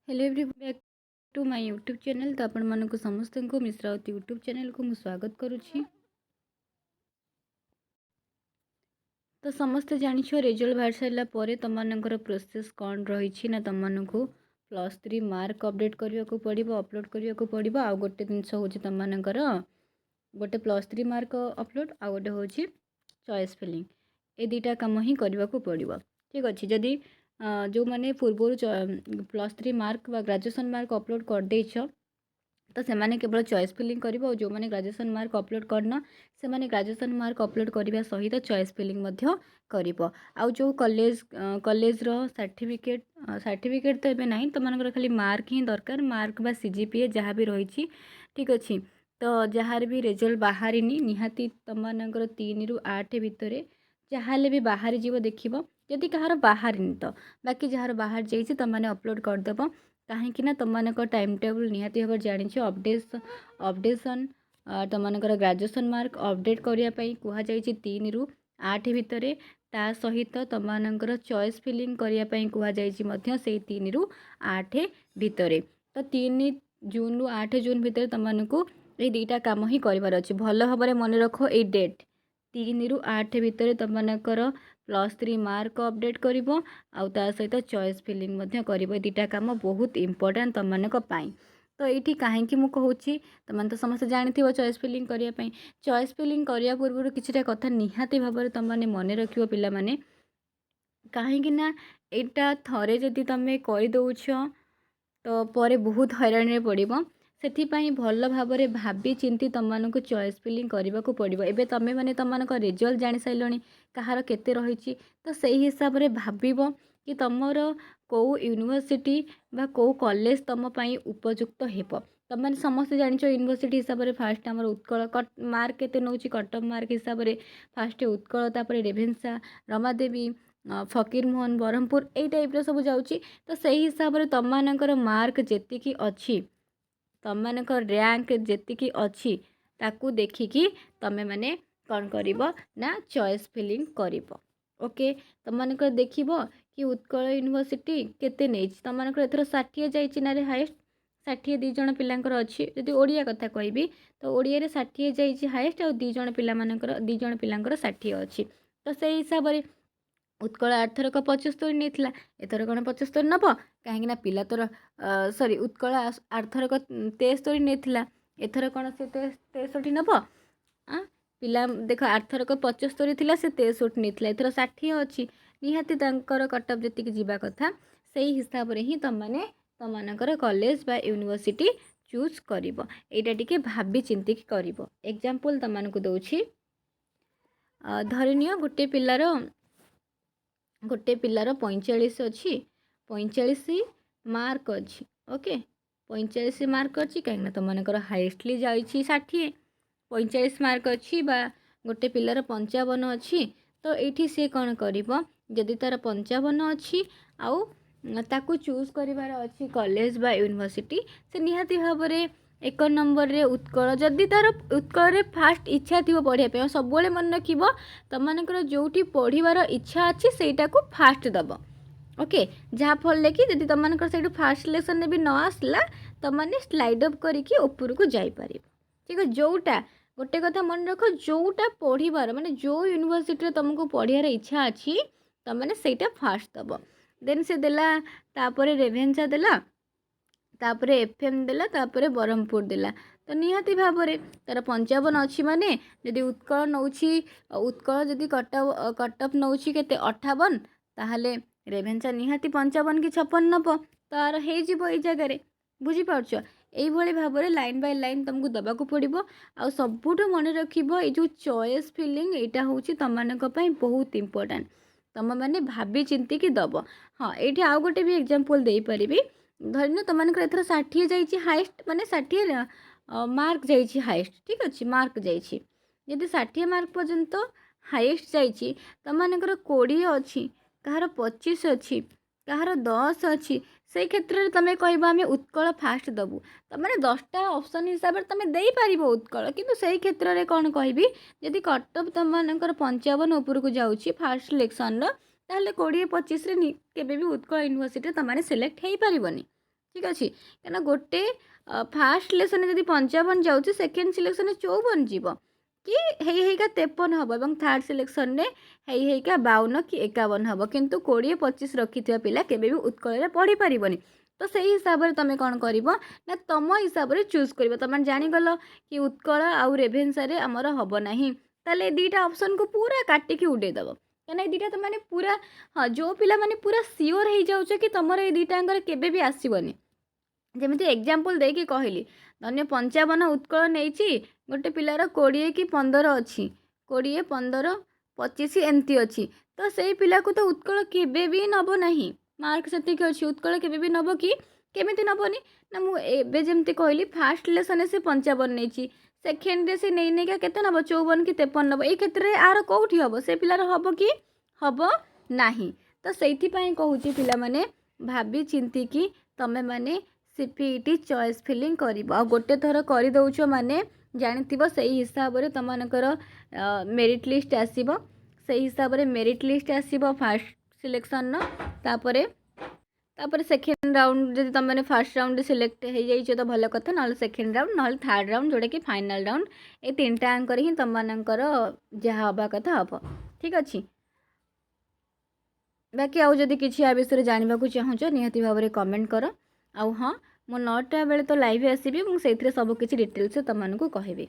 Hello everyone back to my YouTube channel. तो आपण मानक समस्त को मिश्रावती यूट्यूब चैनल को मु स्वागत करुच्ची। तो समस्ते जानिछ रिजल्ट बाहर सारा पर तुम मानकर प्रोसेस कौन रही ना तुम मानक +3 मार्क अपडेट करने को पड़ो, अपलोड करने को पड़ो। आउ गोटे जिनस हूँ तुम मानकर गोटे +3 मार्क अपलोड, आउ गोटे हूँ चॉइस फिलिंग। ए दुटा कम ही करने को पड़ो। ठीक अच्छे जदि जो मैंने पूर्व +3 मार्क व ग्रेजुएशन मार्क अपलोड कर देछ तो से केवल चॉइस फिलिंग कर, जो मैंने ग्रेजुएशन मार्क अपलोड करना से मैंने ग्रेजुएशन मार्क अपलोड करने सहित चॉइस फिलिंग कर। आउ जो कॉलेज रो सर्टिफिकेट तो एबे नहीं, तो मानकर खाली मार्क ही दरकार, मार्क बा सीजीपीए जहाँ भी रही। ठीक अच्छे तो जार भी रिजल्ट बाहरी निहाती तुम मानकर 3 ରୁ 8 भितर जहाँ भी बाहरी जीव देख, जदि कहार बाहरी तो बाकी जार बाहर जाइए तुम मैंने अपलोड करदेव। कहीं तुम मान टाइम टेबल निहाती भाव जान अपडेशन तुम मान ग्रेजुएशन मार्क अपडेट करने कहुई 3 ରୁ 8 भितर, ता सहित तुम मानकर चॉइस फिलिंग करने कहुई से 3 ରୁ 8 भितर। तो 3 जून ରୁ 8 जून भितर तुमको ये दुटा कम ही करार अच्छे। भल भाव मन रख ये डेट 3 ରୁ 8 भितर तुम मानकर +3 मार्क अपडेट कर सहित चॉइस फिलिंग कर। दुटा कम बहुत इंपोर्टेंट तुम मानक। तो ये कहीं कहूँ तुम तो समस्त जानी चॉइस फिलिंग करने। चॉइस फिलिंग करने पूर्व किसी कथा निहाती भाव तुमने मन रख पिला माने, कहीं यहाँ थरे जदि तुम करदौछ तो पर बहुत हैरान पड़ो। से भल भाव भावी चिंती तुमको चॉइस फिलिंग करने को पड़ो। एबे तुम मैंने तुम रिजल्ट जानी सारे कहार केते रही, तो से हिसाब से भाव कि तुमर कौ यूनिवर्सिटी बा कौ कॉलेज तुम उपयुक्त हेब। तुमने समस्त जान यूनिवर्सिटी हिसाब से फास्ट आम उत्कल मार्क के नौ कटअफ मार्क हिसाब से फास्ट उत्कल, तापर रेभेन्सा, रमादेवी, फकीर मोहन, ब्रह्मपुर यही टाइप सब जाऊँगी। तो से हिसाब से तुम मानकर मार्क जी अच्छी, तुम मान रैंक जी अच्छी ताकू देखिकी तमें मैंने कौन कर ना चॉइस फिलिंग कर। ओके तुम मान देख कि उत्कल यूनिवर्सिटी केते नहीं, तुम मान एथर 60 जाइए ना हाएस्ट 60 2 जन पिलांकर अच्छी। जदि ओडिया कथा कहबी तो ओडिया 60 जाइए हाएस्ट, और 2 जन पिलांकर 2 जन पिलांकर 60 अच्छी। तो से हिसाब से उत्कल आरथरक 75 नहीं, एथर कौन 75 नब कहीं पिला तोर सॉरी उत्कल आरथरक 73 नहीं, एथर कौन से 63 नब। पिला देख आरथरक 75 थिला से 63 नहीं, एथर 60 अच्छी। निहाती कटअफ जी जावा कथा से हिसाब से ही तुमने तुम कॉलेज बा यूनिवर्सिटी चूज कर। यहाँ टी भावी चिंतिक कर। एग्जांपल तुमको दूसरी धरनी गोटे पिलार 45 अच्छी, 45 मार्क अच्छी। ओके 45 मार्क अच्छी कहीं तुम मानकर हाइएस्टली जाइए 60, 45 मार्क अच्छी बा गोटे पिलार 55 अच्छी। तो ये सी कौन कर जदि तार 55 अच्छी आउ ताकू चूज करार अच्छी कॉलेज बा यूनिवर्सिटी, से निहाती भाव में 1 नंबर रे उत्कल, जदि तार उत्कल रे फास्ट इच्छा थी पढ़ाई सब मन रख तुम मानकर जोटी पढ़ार इच्छा अच्छी सेटा को फास्ट दब। ओके जहाँ फल कि जदि तुम मानकर से फास्ट सिलेक्शन भी न आसला तुम मैंने स्लाइड अप करके ऊपर को जापर। ठीक है जोटा गोटे कथा मन रख, जोटा पढ़ार माने जो यूनिवर्सिटी तुमको पढ़ार इच्छा अच्छी तुम मैंने सेटा फास्ट दब। देन से देला तापर रेभेन्सा देला, तापर एफएम देला, तापर ब्रह्मपुर देला। तो निहाती भाव में तार 55 अच्छी माने जदि उत्कल नौ उत्कल जदि कटअफ नौ के 58 ताहले रेभेन्सा निहाती 55 कि 56 नब तार हो जगार। बुझीपार यही भाव में लाइन बाय लाइन तुमको दबाक पड़ो। आ सबुठ मन रख जो चॉइस फिलिंग यहाँ हूँ तुम मानक बहुत इंपोर्टेंट, तुम मैंने भावी चिंतिकी दब। हाँ ये आउ गोटे भी एग्जांपल दे पारिबी। धरन तुम मानकर एथर 60 जाइए हाएस्ट माने 60 मार्क जाइए हाएस्ट। ठीक अच्छे मार्क जाइए जदि 60 मार्क पर्यंत हाएस्ट जाइए तुम मानकर 20 अच्छी, कहार 25 अच्छी, कहार 10 अच्छी, से क्षेत्र में तुम कह आम उत्कल फास्ट दबू तो मैंने 10टा ऑप्शन हिसाब से तुम दे पार उत्कल। किंतु से क्षेत्र में कौन कहबी जदि कटअफ तुम मानकर 55 ऊपर को जाऊँगी फास्ट सिलेक्शन ताहले 20-25 केबे भी उत्कल यूनिवर्सिटी तुम सिलेक्ट हो पारबनी। ठीक अच्छे क्या गोटे फास्ट सिलेक्शन जब 55 जाऊँगी सेकेंड सिलेक्शन 54 जीव कि हेका 53 हम और थर्ड सिलेक्शन हेका 52 कि 51 हम किंतु 20-25 रखि पिला केबे भी उत्कल पढ़ी पारबनी तो से हिसाब से तुम कौन कर ना तुम हिसाब से चूज कर तुम जानीगल कि उत्कल आउ रेभेन्सा रे आमर हम ना ताले दीटा ऑप्शन को पूरा काटिकी उड़ेदब कहीं दीटा तुम मैंने पूरा हाँ जो पिला माने पूरा सियोर हो जाऊच कि तुम ये दीटा केबे भी आसबनी जमी एग्जाम्पल देकी कहली धन्य 55 उत्कल नहीं गोटे पिलार 20 कि 15 अच्छी 20 15 25 एमती अच्छी तो से पिला को तो उत्कल केबे भी नब नहीं मार्क से अच्छी उत्कल केबे भी नब कि केमिति नबनी ना मुझे जमी कहली फास्ट लेसन से 55 नहीं सेकेंड से नहीं नहीं केते नब 54 कि 53 नब ये क्षेत्र में आर कौटी हम से पिलार हम कि हम नहीं तो से कहूँ पिला माने भाभी चिंतिकी तमें माने सीपीईटी चॉइस फिलिंग कर गोटे थर कर दौच माने जानी से हिसाब से तुम मानकर मेरिट लिस्ट आसब से हिसाब से मेरिट लिस्ट आसब फास्ट सिलेक्शन तापर सेकेंड राउंड जब तुम मैंने फास्ट राउंड सिलेक्ट हो जाइए तो भल कथा ना सेकेंड राउंड ना थर्ड राउंड जोटा कि फाइनल राउंड ये 3टा अंक ही तुम मानकर जहाँ हवा कथा हम ठीक अच्छे बाकी आउ जदि किसी आ विषय जानवा चाहूँ निहाती भाव में कमेंट कर आउ हाँ मो 9टा बेले तो लाइव आसबि से सबकि डिटेल्स तुमको कहबी।